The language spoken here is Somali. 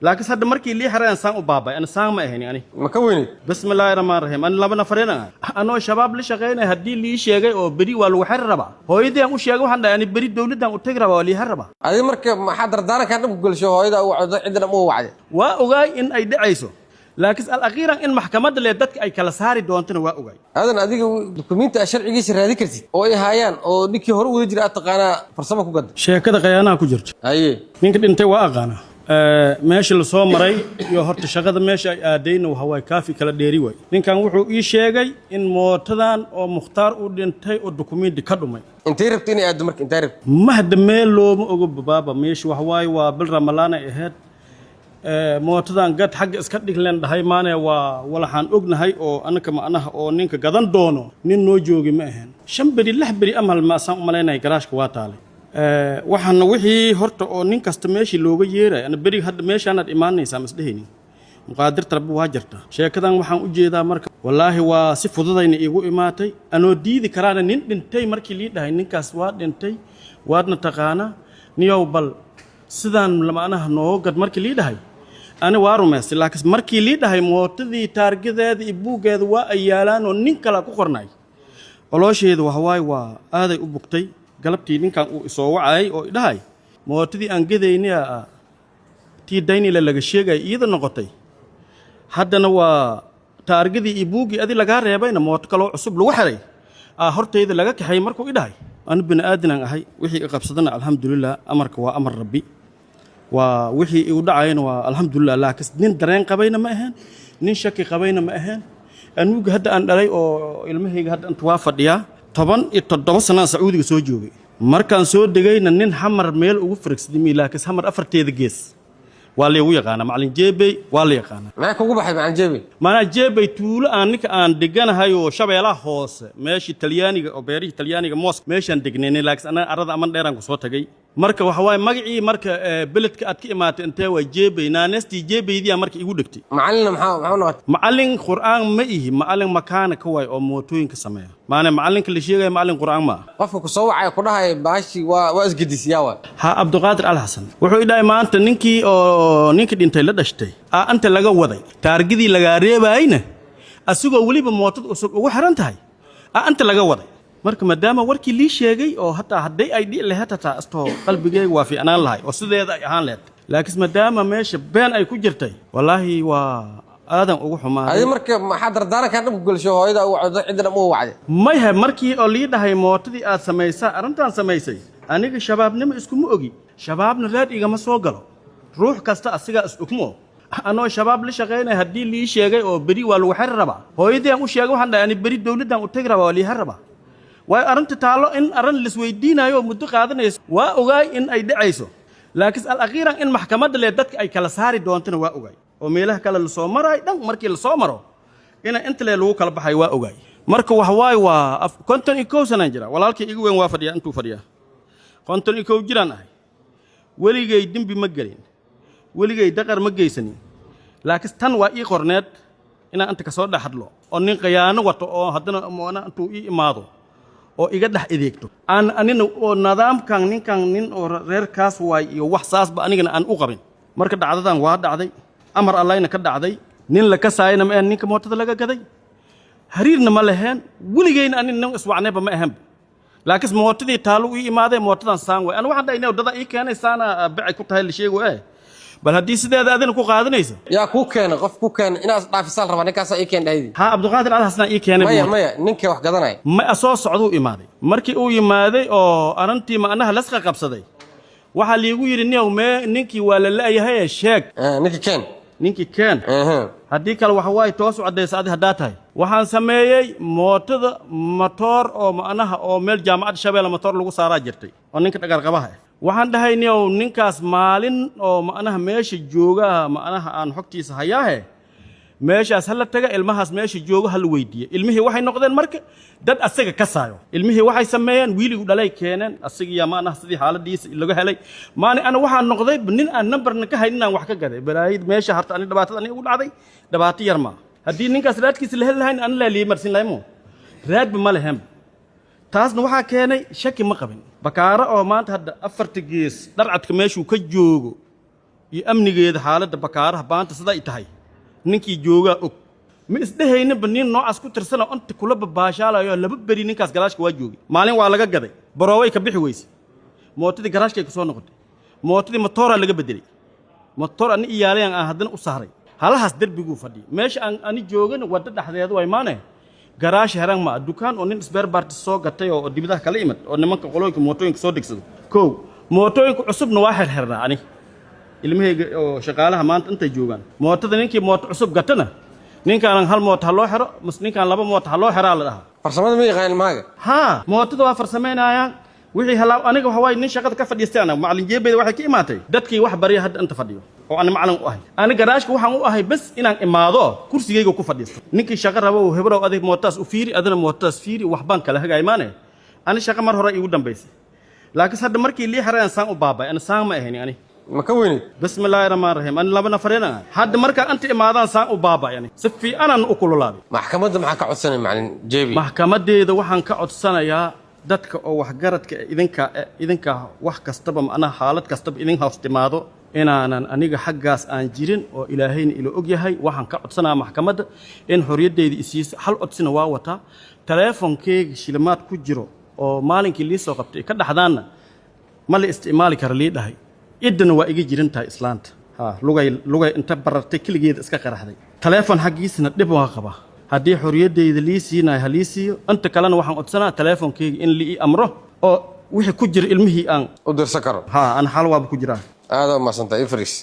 لكن هذا مركي اللي حرا إنسان وبابا أنا سام ما هني يعني مكوني بسم الله الرحمن الرحيم أنا لما نفرنا أنا شباب ليش غينا هدي اللي شيء أو بري والو حربا هو يدي أمو شيء وحنا يعني بري الدولة ده وتجرب والي حربا هذه مركب حضر دارك كان بقول شو هيدا عندنا مو وعد وأوجاي إن أيد عيسو لكن الأخيرا إن محكمة اللي دتك أي كلا ساري دونتنا وأوجاي هذا أديك دوكيمنت الشرعي جيش هذيك كرتي أو إيه هايان أو نيكي هرو ويجري أتقانا فرسمك وقد شيء كذا غيانا كجرج أيه يمكن أنت وأغانا ماشي لصو مري يو هرت شغد ماشي آدين وهواي كافي كلا ديري واي نين كان وحو إي شيغاي إن موتدان أو مختار أو دينتاي أو دوكومين دي كدوماي أنت ربتيني أدمرك أنت رب مهد ميلو مؤغو بابا ماشي وهواي وبالرملانا إهد موتدان قد حق اسكدك لين دهاي مانه ولا حان اوغنahay oo anaka ma anaha oo ninka gadan doono nin noo joogi ma ahan shan bari lix bari amal ma san umaleynay garaashka waa taale waxaan wixii horta oo nin kasta meeshii looga yeeray ana bari hadda meeshaan aad imaanaysaa masdahayni muqaadir tarbi waa jirta sheekadan waxaan u jeedaa marka wallaahi waa si fududayna iigu imaatay anoo diidi karaana nin dhintay markii lii dhahay ninkaas waa dhintay waadna taqaana niyow bal sidaan lama anaha noo gad markii lii dhahay أنا وارمس لكن مركي ليدا هاي موتدي تارجت هذا إبوك هذا وأيالان ونكلا كقرناي الله شيء وهواي وهذا أبوكتي قلبتي نكان سواعي أو ده هاي موتدي أنجذ إني تيديني للجشيء إذا نقطي حتى نوا تارجت إبوك هذا لقارة يا بينا موت كلو عصب لوحري هرت إذا لقاك هاي مركو إده هاي أنا بن آدنا هاي وحي قبضنا الحمد لله أمرك وأمر ربي ووحي يودعين والحمد لله لكن نين درين قبينا ما أهان نين شكي قبينا ما أهان أنوج هذا أن رأي أو المهيج هذا أن توافد يا طبعا التدوسنا سعودي سوجوي مركان سود دقينا نين حمر ميل وفركس دمي لكن حمر أفرتي ذجيس واللي ويقانا معلن جيبي واللي يقانا ما كوكو بحب عن جيبي ما أنا جيبي طول أنك أن دقنا هايو شبيلا هوس ماشي تلياني أو بيري تلياني موس ماشي أن دقنيني لكن أنا أرد أمن ديران كصوت جاي marka waxa way magacii marka beledka aad ka imaatay intee way jeebay naanesti jeebaydii marka igu dhigtay macallin maxaa noqotay macallin quraan ma ihi macallin makaana ka way oo mootooyinka sameeya maana macallinka la sheegay macallin quraan ma qofka ku soo wacay ku dhahay baashi waa isgidisiyaa waa ha Abduqaadir Al Hasan wuxuu idhay maanta ninkii dhintay la dhashtay anta laga waday taargidii laga reebayna asigoo waliba mootada usub ugu xiran tahay anta laga waday marka maadaama warkii lii sheegay oo hataa haday ay dhii lahayd taa asto qalbigay waa fi anaan lahay oo sideeda ay ahaan leed laakiin maadaama meesha been ay ku jirtay wallahi waa aadan ugu xumaa ay marka maxaa dardaaran ka dhab gulsho hooyada uu wacdo cidna ma wacday mayha markii oo lii dhahay mootadii aad sameeysa arintan sameeysay aniga shabaabnimo isku ma ogi shabaabna raad igama soo galo ruux kasta asiga is ukmo anoo shabaab la shaqeynay hadii lii sheegay oo bari waa lagu xirraba hooyadii aan u sheegay waxaan dhahay bari dawladdan u tagraba waa lii xirraba way arrinta taalo in arrin lis weydiinayo muddo qaadanayso waa ogaay in ay dhacayso laakiin al-akhiran in maxkamadda le dadka ay kala saari doontana waa ogaay oo meelaha kale la soo maray dhan markii la soo maro in inta lagu kala baxay waa ogaay marka wax waay waa konton iyo kow sano jira walaalkii igu weyn waa fadhiya intuu fadhiya konton iyo kow jiraan ahay weligay dimbi ma galin weligay daqar ma geysanin laakiin tan waa ii qorneed inaan inta ka soo dhaxadlo oo nin qiyaano wato oo haddana moona intuu ii imaado oo iga dhax ideegto anina oo nidaamkan ninkan nin oo reerkaas waay iyo wax saasba anigana aan u qabin marka dhacdadan waa dhacday amar Allahna ka dhacday nin la ka saayna ma ninka mootada laga gaday hariirna ma lahayn weligayna anina iswacnayba ma ahan laakiin mootadii taalo ii imaaday mootadan saan way ana waxaan dhaynay dada ii keenay saana bacay ku tahay la sheego bal hadii sideeda adina ku qaadanaysa yaa ku keenay qof ku keenay inaad dhaafisaan raba ninkaas ii keen dhaydi ha Abduqaadir Al Hasan ii keenay maya ninka wax gadanay ma soo socdo imaaday markii uu imaaday oo arintii ma anaha lasqa qabsaday waxa liigu yiri ninkii waa la laayahay sheeg ninkii keen hadii kale waxa way toos u cadeysay hadaa tahay waxaan sameeyay mootada motor oo ma anaha oo meel jaamacad Shabeelle motor lagu saaraa jirtay oo ninka dhagar qabaha waxaan dhahay ninkaas maalin oo ma anaha meesha jooga ma anaha aan xogtiisa hayaahe meeshaas hal taga ilmahaas meesha jooga hal weydiiyo ilmihii waxay noqdeen marka dad asaga ka saayo ilmihii waxay sameeyeen wiiligu dhalay keeneen asagiya ma anaha sidii xaaladiisa laga helay maani ana waxaan noqday nin aan numberna ka haynin aan wax ka gaday balaayid meesha harta ani dhibaatada ani ugu dhacday dhibaato yar ma hadii ninkaas raadkiisa la heli lahayn aan la liimarsin laaymo raadba ma lahayn taasna waxa keenay shaki ma qabin bakaara oo maanta hadda afarta gees dharcadka meeshuu ka joogo iyo amnigeeda xaaladda bakaaraha baanta sida ay tahay ninkii joogaa og ma isdhehayninba nin noocaas ku tirsana inta kula babaashaalayo laba beri ninkaas garaashka waa joogay maalin waa laga gaday barooway ka bixi weyse mootadii garaashkay ku soo noqotay mootadii matooraa laga bedelay matoor ani iyaalayaan aan haddana u saaray halahaas derbiguu fadhiyay meesha aan ani joogana wadda dhexdeeda way maane garaash heran ma dukaan oo nin isbeer baarti soo gatay oo dibidaha kala imad oo nimanka qolooyinka mootooyinka soo degsado kow mootooyinka cusubna waa xirxirnaa ani ilmahayga oo shaqaalaha maanta intay joogaan mootada ninkii mooto cusub gatana ninkaan hal mooto ha loo xiro mas ninkaan laba mooto ha loo xiraa la dhahaa farsamada ma yaqaan ilmaaga haa mootada waa farsameynayaan wixii halaa aniga waxa waaye nin shaqada ka fadhiistay ana macallin jeebeyda waxay ka imaatay dadkii wax bariya hadda inta fadhiyo oo aan macallin u ahay ani garaashka waxaan u ahay bas inaan imaado kursigayga ku fadhiisto ninkii shaqo rabo hebrow adig mootaas u fiiri adana mootaas fiiri wax baan kala hagaay maane ani shaqo mar hore iigu dambaysay laakiin hadda markii lii xireen saan u baabay ana saan ma ahayn ani ma ka weynid bismillaahi rahmaani rahiim ani laba nafarena hadda markaa anta imaadaan saan u baabay ani si fiicanaan u kululaabay maxkamadda maxaa ka codsanay macallin jeebi maxkamadeeda waxaan ka codsanayaa dadka oo waxgaradka idinka wax kastaba macnaha xaalad kastaba idin hoos timaado inaanan aniga xaggaas aan jirin oo ilaahayna ila og yahay waxaan ka codsanayaa maxkamadda in xorriyaddeeda isiiso hal codsina waa wataa taleefonkeyga shilimaad ku jiro oo maalinkii lii soo qabtay ka dhaxdaanna ma la isticmaali kara lii dhahay ciddana waa iga jirin tahay islaanta lugay inta barartay keligeeda iska qaraxday taleefon xaggiisana dhib waa qabaa haddii xorriyaddayda lii siinayo ha lii siiyo inta kalena waxaan codsanaa taleefonkeyga in lii amro oo wixii ku jira ilmihii aan u dirsan karo haa aan xal waaba ku jiraa aada u mahadsantahay ifris